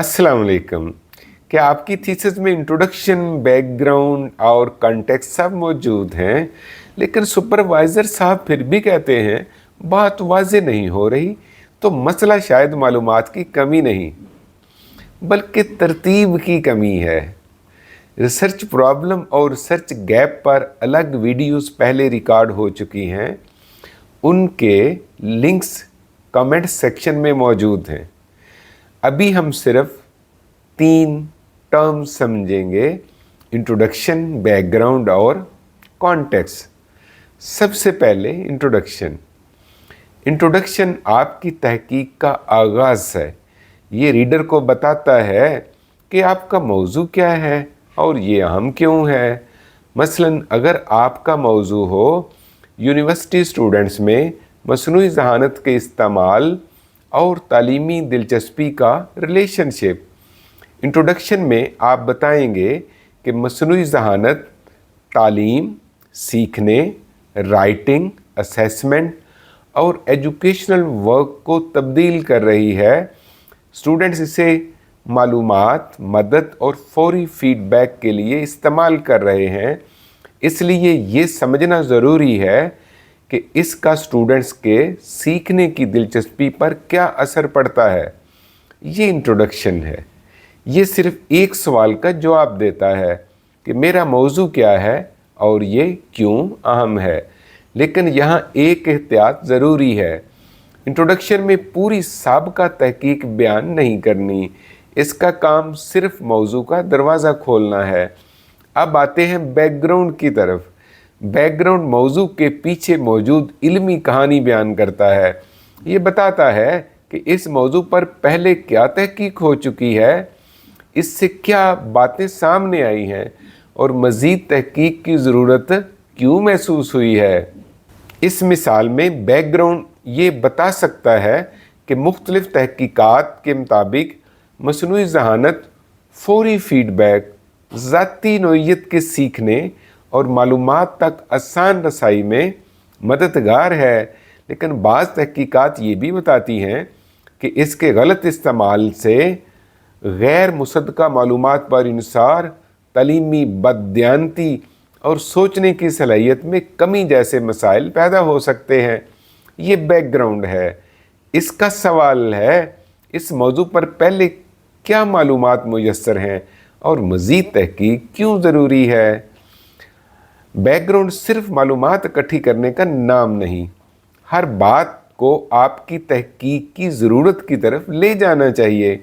अस्सलाम वालेकुम। क्या आपकी थीसिस में इंट्रोडक्शन, बैकग्राउंड और कॉन्टेक्स्ट सब मौजूद हैं, लेकिन सुपरवाइज़र साहब फिर भी कहते हैं बात वाज़ेह नहीं हो रही, तो मसला शायद मालूमात की कमी नहीं बल्कि तरतीब की कमी है। रिसर्च प्रॉब्लम और रिसर्च गैप पर अलग वीडियोस पहले रिकॉर्ड हो चुकी हैं, उनके लिंक्स कमेंट सेक्शन में मौजूद हैं। अभी हम सिर्फ 3 टर्म्स समझेंगे: इंट्रोडक्शन, बैकग्राउंड और कॉन्टेक्स्ट। सबसे पहले इंट्रोडक्शन आपकी तहकीक का आगाज़ है। ये रीडर को बताता है कि आपका मौजू क्या है और ये अहम क्यों है। मसलन अगर आपका मौजू हो यूनिवर्सिटी स्टूडेंट्स में मसनूई ज़हानत के इस्तेमाल और तालीमी दिलचस्पी का रिलेशनशिप, इंट्रोडक्शन में आप बताएंगे कि मसनूई ज़हानत तालीम, सीखने, राइटिंग, असेसमेंट और एजुकेशनल वर्क को तब्दील कर रही है। स्टूडेंट्स इसे मालूमात, मदद और फौरी फीडबैक के लिए इस्तेमाल कर रहे हैं, इसलिए ये समझना ज़रूरी है कि इसका स्टूडेंट्स के सीखने की दिलचस्पी पर क्या असर पड़ता है। ये इंट्रोडक्शन है। ये सिर्फ एक सवाल का जवाब देता है कि मेरा मौजू क्या है और ये क्यों अहम है। लेकिन यहाँ एक एहतियात ज़रूरी है। इंट्रोडक्शन में पूरी साबिक़ा तहकीक बयान नहीं करनी, इसका काम सिर्फ मौजू का दरवाज़ा खोलना है। अब आते हैं बैकग्राउंड की तरफ। बैकग्राउंड मौजू के पीछे मौजूद इल्मी कहानी बयान करता है। ये बताता है कि इस मौजू पर पहले क्या तहकीक हो चुकी है, इससे क्या बातें सामने आई हैं और मज़ीद तहकीक की ज़रूरत क्यों महसूस हुई है। इस मिसाल में बैकग्राउंड ये बता सकता है कि मुख्तलिफ़ तहकीकात के मुताबिक मसनूई ज़हानत फौरी फीडबैक, ज़ाती नौइयत के सीखने और मालूमात तक आसान रसाई में मददगार है। लेकिन बाज़ तहकीकात ये भी बताती हैं कि इसके गलत इस्तेमाल से गैर मुसद्दक़ा मालूमात पर इंसार, तालीमी बददियानती और सोचने की सलाहियत में कमी जैसे मसाइल पैदा हो सकते हैं। ये बैकग्राउंड है। इसका सवाल है, इस मौजू पर पहले क्या मालूमात मुयस्सर हैं और मज़ीद तहकीक क्यों ज़रूरी है। बैकग्राउंड सिर्फ मालूमात इकट्ठी करने का नाम नहीं, हर बात को आपकी तहकीक की ज़रूरत की तरफ ले जाना चाहिए।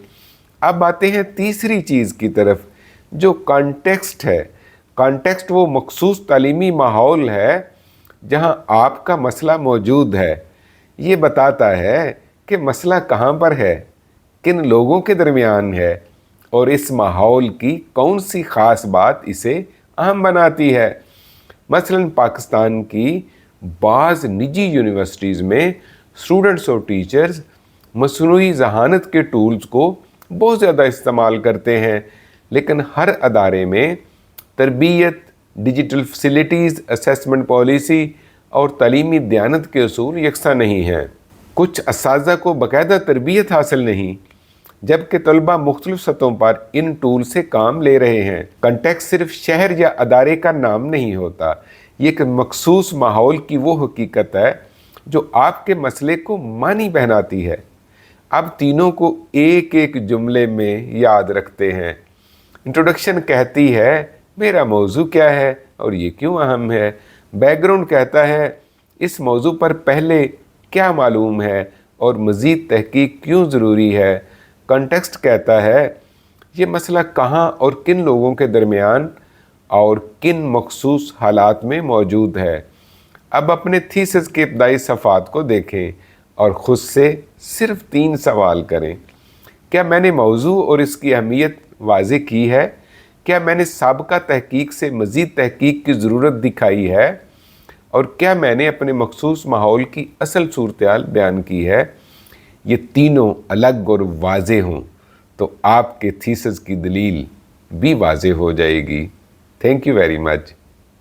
अब आते हैं तीसरी चीज़ की तरफ, जो कॉन्टेक्स्ट है। कॉन्टेक्स्ट वो मखसूस तालीमी माहौल है जहां आपका मसला मौजूद है। ये बताता है कि मसला कहाँ पर है, किन लोगों के दरमियान है और इस माहौल की कौन सी ख़ास बात इसे अहम बनाती है। मसलन पाकिस्तान की बाज़ निजी यूनिवर्सिटीज़ में स्टूडेंट्स और टीचर्स मसनूई ज़हानत के टूल्स को बहुत ज़्यादा इस्तेमाल करते हैं, लेकिन हर अदारे में तरबियत, डिजिटल फैसिलिटीज़, असेसमेंट पॉलिसी और तालीमी दियानत के असूल यकसा नहीं हैं। कुछ असातिज़ा को बाकायदा तरबियत हासिल नहीं, जबकि तलबा मुख्तलिफ सतहों पर इन टूल से काम ले रहे हैं। कंटेक्स्ट सिर्फ शहर या अदारे का नाम नहीं होता, ये एक मखसूस माहौल की वो हकीकत है जो आपके मसले को मानी पहनाती है। अब तीनों को एक एक जुमले में याद रखते हैं। इंट्रोडक्शन कहती है मेरा मौजू क्या है और ये क्यों अहम है। बैकग्राउंड कहता है इस मौजू पर पहले क्या मालूम है और मज़ीद तहकीक क्यों ज़रूरी है। कॉन्टेक्स्ट कहता है ये मसला कहाँ और किन लोगों के दरमियान और किन मखसूस हालात में मौजूद है। अब अपने थीसिस के इब्तदाई सफ़ात को देखें और ख़ुद से सिर्फ 3 सवाल करें। क्या मैंने मौजू और इसकी अहमियत वाज़ेह की है? क्या मैंने साबिक़ा तहकीक से मज़ीद तहकीक की ज़रूरत दिखाई है? और क्या मैंने अपने मखसूस माहौल की असल सूरत-ए-हाल बयान की है? ये तीनों अलग और वाज़ेह हों तो आपके थीसिस की दलील भी वाज़ेह हो जाएगी। Thank you very much.